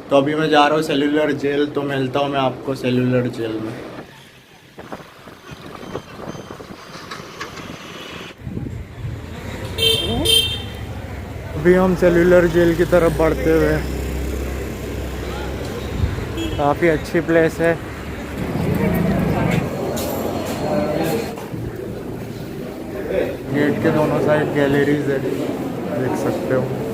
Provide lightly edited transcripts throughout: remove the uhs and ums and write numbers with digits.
तो अभी मैं जा रहा हूँ सेलुलर जेल, तो मिलता हूँ मैं आपको सेलुलर जेल में। अभी हम सेलुलर जेल की तरफ बढ़ते हुए, काफ़ी अच्छी प्लेस है। गेट के दोनों साइड गैलरीज है, देख सकते हो।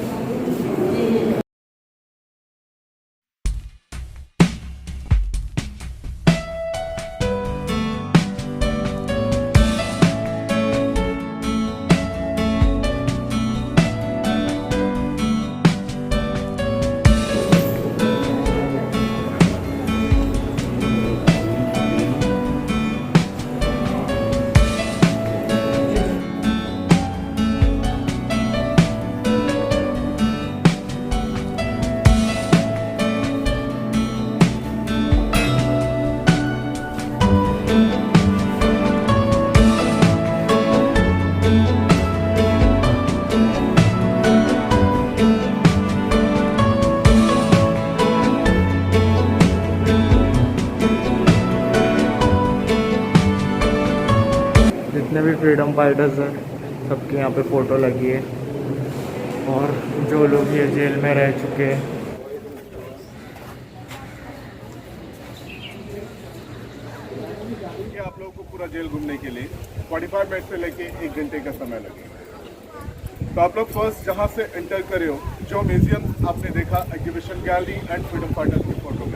जितने भी फ्रीडम फाइटर्स हैं सबके यहाँ पे फ़ोटो लगी है, और जो लोग ये जेल में रह चुके हैं। आप लोगों को पूरा जेल घूमने के लिए 45 मिनट से लेके 1 घंटे का समय लगेगा। तो आप लोग फर्स्ट जहाँ से एंटर करे हो, जो म्यूजियम आपने देखा, exhibition gallery and freedom fighters के फोटोग्राफ।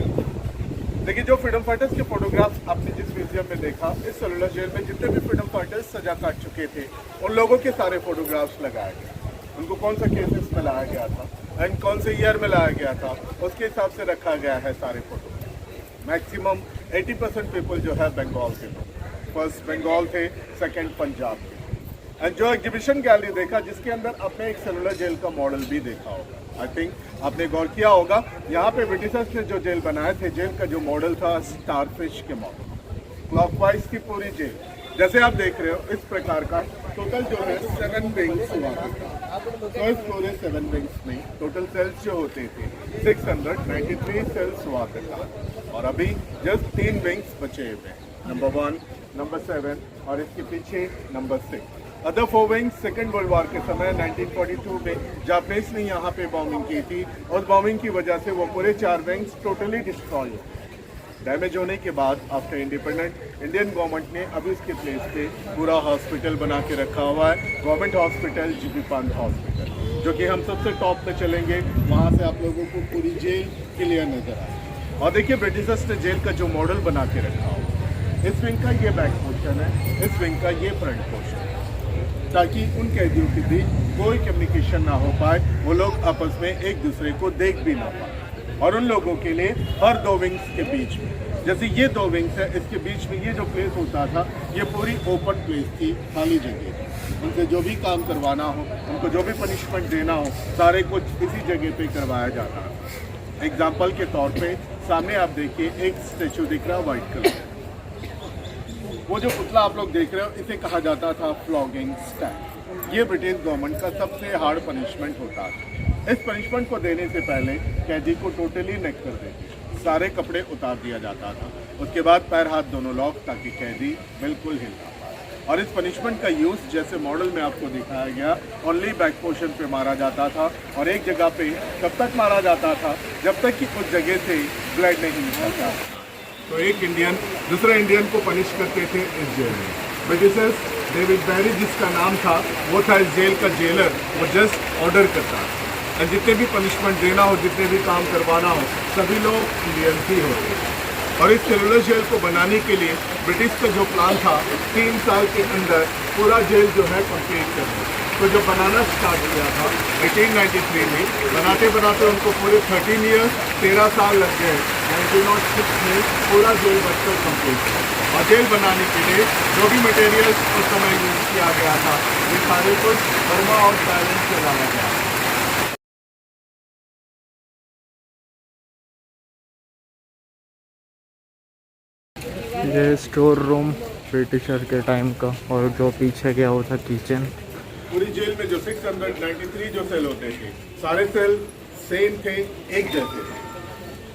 देखिए, जो फ्रीडम फाइटर्स के फोटोग्राफ्स आपने जिस म्यूजियम में देखा, इस सेलुलर जेल में जितने भी फ्रीडम फाइटर्स सजा काट चुके थे, उन लोगों के सारे फोटोग्राफ्स लगाए गए। उनको कौन सा केसेस में लाया गया था एंड कौन से ईयर में लाया गया था, उसके हिसाब से रखा गया है सारे फोटोग्राफ। मैक्सिमम 80% पीपल जो है बंगाल के लोग, फर्स्ट बंगाल थे, सेकंड पंजाब थे। एंड जो एग्जीबिशन गैलरी देखा, जिसके अंदर आपने एक सेलुलर जेल का मॉडल भी देखा होगा, आई थिंक आपने गौर किया होगा, यहाँ पे ब्रिटिशर्स ने जो जेल बनाए थे, जेल का जो मॉडल था स्टारफिश के मॉडल, क्लॉकवाइज की पूरी जेल जैसे आप देख रहे हो, इस प्रकार का टोटल जो है 7 विंग्स हुआ करता। तो इस पूरे 7 विंग्स में टोटल सेल्स जो होते थे 693 सेल्स हुआ करता, और अभी जस्ट 3 विंग्स बचे हुए, नंबर 1, नंबर 7 और इसके पीछे number 6। Other 4 wings second world war के समय 1942 में जापानीज ने यहाँ पे बॉम्बिंग की थी, और बॉम्बिंग की वजह से वो पूरे 4 विंग्स टोटली डिस्ट्रॉय हो, डैमेज होने के बाद आफ्टर इंडिपेंडेंट इंडियन गवर्नमेंट ने अभी उसके प्लेस पे पूरा हॉस्पिटल बना के रखा हुआ है, government hospital GB Pant hospital, जो कि हम सबसे टॉप पे चलेंगे, वहाँ से आप लोगों को पूरी जेल क्लियर नजर आए। और देखिए, ब्रिटिशर्स ने जेल का जो मॉडल बना के रखा हुआ, इस विंग का ये बैक पोर्शन है, इस विंग का ये फ्रंट पोर्शन है, ताकि उन कैदियों के बीच कोई कम्युनिकेशन ना हो पाए, वो लोग आपस में एक दूसरे को देख भी ना पाए। और उन लोगों के लिए हर 2 विंग्स के बीच में, जैसे ये 2 विंग्स है, इसके बीच में ये जो प्लेस होता था, ये पूरी ओपन प्लेस थी, खाली जगह थी। उनसे जो भी काम करवाना हो, उनको जो भी पनिशमेंट देना हो, सारे कुछ इसी जगह पे करवाया जाता है। एग्जाम्पल के तौर पे सामने आप देखिए एक स्टेचू दिख रहा है वाइट कलर, वो जो पुतला आप लोग देख रहे हो, इसे कहा जाता था फ्लॉगिंग स्टैंड। ये ब्रिटिश गवर्नमेंट का सबसे हार्ड पनिशमेंट होता है। इस पनिशमेंट को देने से पहले कैदी को टोटली नेक कर देते, सारे कपड़े उतार दिया जाता था, उसके बाद पैर हाथ दोनों लॉक, ताकि कैदी बिल्कुल हिल ना पाए। और इस पनिशमेंट का यूज़ जैसे मॉडल में आपको दिखाया गया, ओनली बैक पोर्शन पे मारा जाता था, और एक जगह पे तब तक मारा जाता था जब तक कि उस जगह से ब्लड नहीं निकलता। तो एक इंडियन दूसरे इंडियन को पनिश करते थे इस जेल में। ब्रिटिशर्स, डेविड बैरी जिसका नाम था, वो था इस जेल का जेलर, वो जस्ट ऑर्डर करता था, और जितने भी पनिशमेंट देना हो, जितने भी काम करवाना हो, सभी लोग इंडियन ही होते। और इस सेलुलर जेल को बनाने के लिए ब्रिटिश का जो प्लान था, 3 साल के अंदर पूरा जेल जो है कंप्लीट करना। तो जो बनाना स्टार्ट किया था 1893 में, बनाते बनाते उनको पूरे 13 ईयर्स 13 साल लग गए। 1906 में पूरा जेल बनकर कंप्लीट हुआ। और जेल बनाने के लिए जो भी मटेरियल्स उस समय यूज किया गया था, ये सारे कुछ बर्मा और थाईलैंड से लाया गया। ये स्टोर रूम ब्रिटिशर के टाइम का, और जो पीछे गया वो था किचन। पूरी जेल में जो 693 जो सेल होते थे, सारे सेल सेम थे, एक जैसे थे।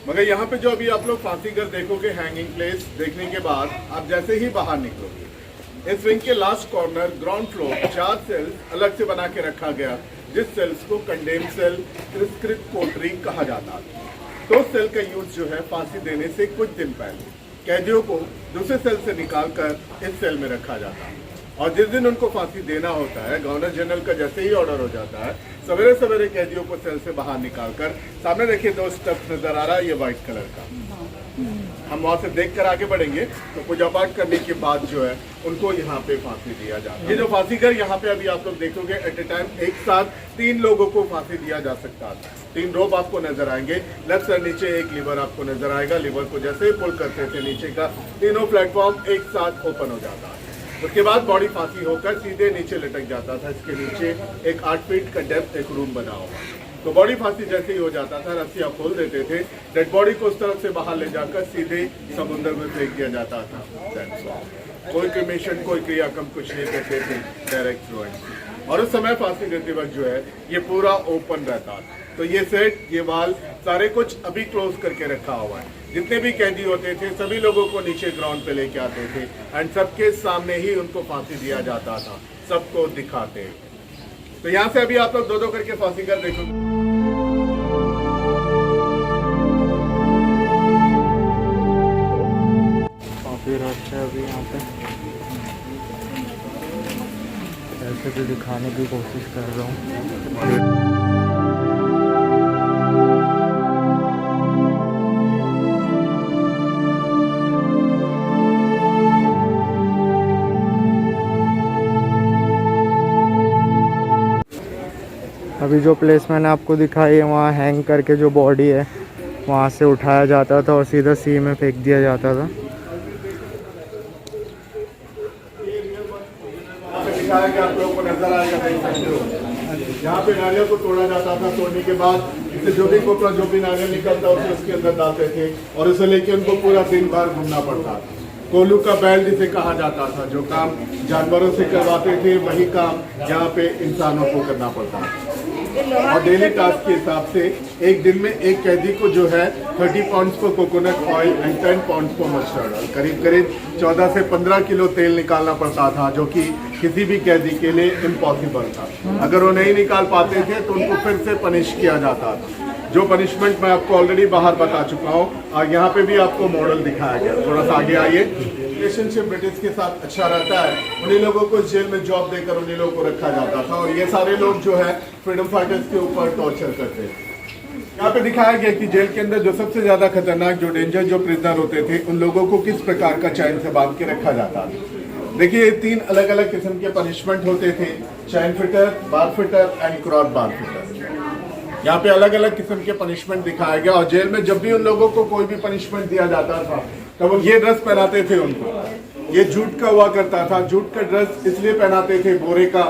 मगर यहाँ पे जो अभी आप लोग फांसी घर देखोगे, हैंगिंग प्लेस देखने के बाद आप जैसे ही बाहर निकलोगे, इस विंग के last corner ground floor 4 cells अलग से बना के रखा गया, जिस सेल्स को कंडेम सेल, तिरस्कृत कोठरी कहा जाता है। तो सेल का यूज जो है फांसी देने से कुछ दिन पहले कैदियों को दूसरे सेल से निकालकर इस सेल में रखा जाता है, और जिस दिन उनको फांसी देना होता है, गवर्नर जनरल का जैसे ही ऑर्डर हो जाता है, सवेरे सवेरे कैदियों को सेल से बाहर निकालकर, सामने देखिए 2 स्टेप्स नजर आ रहा है, ये व्हाइट कलर का, हम वहां से देखकर आगे बढ़ेंगे तो पूजा पाठ करने के बाद जो है उनको यहाँ पे फांसी दिया जाता है। ये जो फांसी घर यहाँ पे अभी आप लोग देखोगे, एट ए टाइम एक साथ 3 लोगों को फांसी दिया जा सकता है। 3 रोप आपको नजर आएंगे, लेफ्ट साइड नीचे एक लीवर आपको नजर आएगा, लीवर को जैसे ही पुल करते थे नीचे का तीनों प्लेटफॉर्म एक साथ ओपन हो जाता है। उसके बाद बॉडी फांसी होकर सीधे नीचे लटक जाता था। इसके नीचे एक 8 फीट का डेप्थ एक रूम बना हुआ, तो बॉडी फांसी जैसे ही हो जाता था, रस्सियां खोल देते थे, डेड बॉडी को उस तरफ से बाहर ले जाकर सीधे समुद्र में फेंक दिया जाता था। कोई क्रिमेशन, कोई क्रियाक्रम कुछ नहीं करते थे, डायरेक्ट थ्रो। और उस समय फांसी देते वक्त जो है ये पूरा ओपन रहता था। तो ये सेट, ये वाल सारे कुछ अभी क्लोज करके रखा हुआ है। जितने भी कैदी होते थे सभी लोगों को नीचे ग्राउंड पे लेके आते थे, एंड सबके सामने ही उनको फांसी दिया जाता था, सबको दिखाते। तो यहाँ से अभी आप लोग 2-2 करके फांसी कर देखो। काफी रश है अभी यहाँ पे, ऐसे भी दिखाने की कोशिश कर रहा हूँ। अभी जो प्लेस मैंने आपको दिखाई है, वहाँ हैंग करके जो बॉडी है वहाँ से उठाया जाता था और सीधा सी में फेंक दिया जाता था। दिखाया कि आप लोगों को नजर आएगा, यहाँ पे नारियल को तोड़ा जाता था। तोड़ने के बाद इससे जो भी कोपरा, जो भी नारियल निकलता उसे उसके अंदर डालते थे, और उसे लेके उनको पूरा दिन भर घूमना पड़ता था। कोलू का बैल जिसे कहा जाता था, जो काम जानवरों से करवाते थे वही काम यहाँ पे इंसानों को करना पड़ता था। और डेली टास्क के हिसाब से एक दिन में एक कैदी को जो है 30 पाउंड्स पर कोकोनट ऑयल एंड 10 पाउंड्स पर मस्टर्ड ऑयल, करीब करीब 14 से 15 किलो तेल निकालना पड़ता था, जो कि किसी भी कैदी के लिए इम्पॉसिबल था। अगर वो नहीं निकाल पाते थे तो उनको फिर से पनिश किया जाता था, जो पनिशमेंट मैं आपको ऑलरेडी बाहर बता चुका हूँ। और यहाँ पे भी आपको मॉडल दिखाया गया, थोड़ा सा आगे आइए। रिलेशनशिप ब्रिटिश के साथ अच्छा रहता है, उन्हीं लोगों को जेल में जॉब देकर उन्हीं लोगों को रखा जाता था, और ये सारे लोग जो है फ्रीडम फाइटर्स के ऊपर टॉर्चर करते थे। यहाँ पे दिखाया गया कि जेल के अंदर जो सबसे ज्यादा खतरनाक, जो डेंजर, जो प्रिजनर होते थे, उन लोगों को किस प्रकार का चैन से बांध के रखा जाता था। देखिए 3 अलग अलग किस्म के पनिशमेंट होते थे, chain fitter, bar fitter and cross bar fitter. यहाँ पे अलग अलग किस्म के पनिशमेंट दिखाया गया, और जेल में जब भी उन लोगों को कोई भी पनिशमेंट दिया जाता था तब वो ये ड्रेस पहनाते थे उनको। ये जूट का हुआ करता था, जूट का ड्रेस इसलिए पहनाते थे, बोरे का,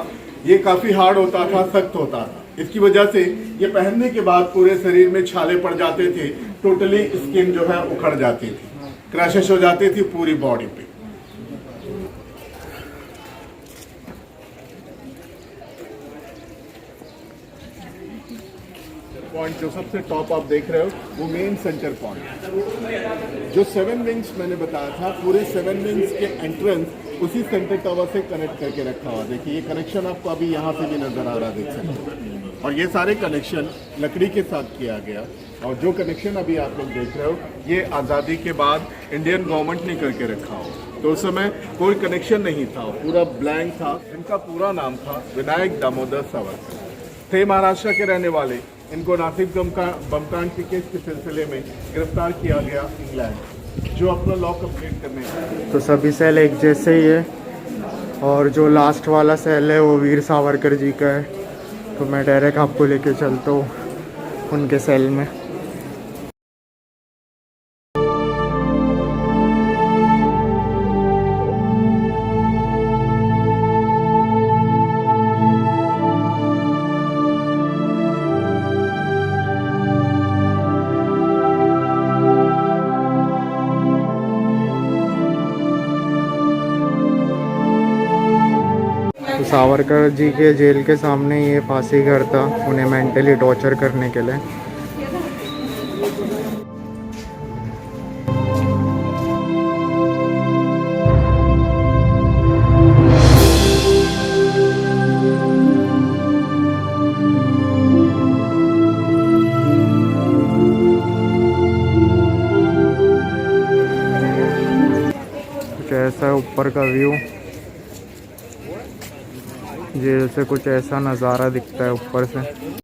ये काफी हार्ड होता था, सख्त होता था। इसकी वजह से ये पहनने के बाद पूरे शरीर में छाले पड़ जाते थे, टोटली स्किन जो है उखड़ जाती थी, क्रैशेस हो जाती थी पूरी बॉडी पे। पॉइंट जो सबसे टॉप आप देख रहे हो वो मेन सेंटर पॉइंट, जो 7 विंग्स मैंने बताया था, पूरे 7 विंग्स के एंट्रेंस उसी सेंटर टावर से कनेक्ट करके रखा हुआ। देखिए ये कनेक्शन आपको अभी यहाँ से भी नजर आ रहा है, देख सकते हो। और ये सारे कनेक्शन लकड़ी के साथ किया गया, और जो कनेक्शन अभी आप लोग देख रहे हो ये आज़ादी के बाद इंडियन गवर्नमेंट ने करके रखा हो। तो उस समय कोई कनेक्शन नहीं था, पूरा ब्लैंक था। इनका पूरा नाम था विनायक दामोदर सावरकर, थे महाराष्ट्र के रहने वाले। इनको नासिक बमकांड के केस के सिलसिले में गिरफ्तार किया गया इंग्लैंड, जो अपना लॉ कंप्लीट करने। तो सभी सेल एक जैसे ही है, और जो लास्ट वाला सेल है वो वीर सावरकर जी का है। तो मैं डायरेक्ट आपको लेके चलता हूँ उनके सेल में। सावरकर जी के जेल के सामने ये फांसी घर था, उन्हें मेंटली टॉर्चर करने के लिए। ऊपर का व्यू। जेल से कुछ ऐसा नज़ारा दिखता है ऊपर से।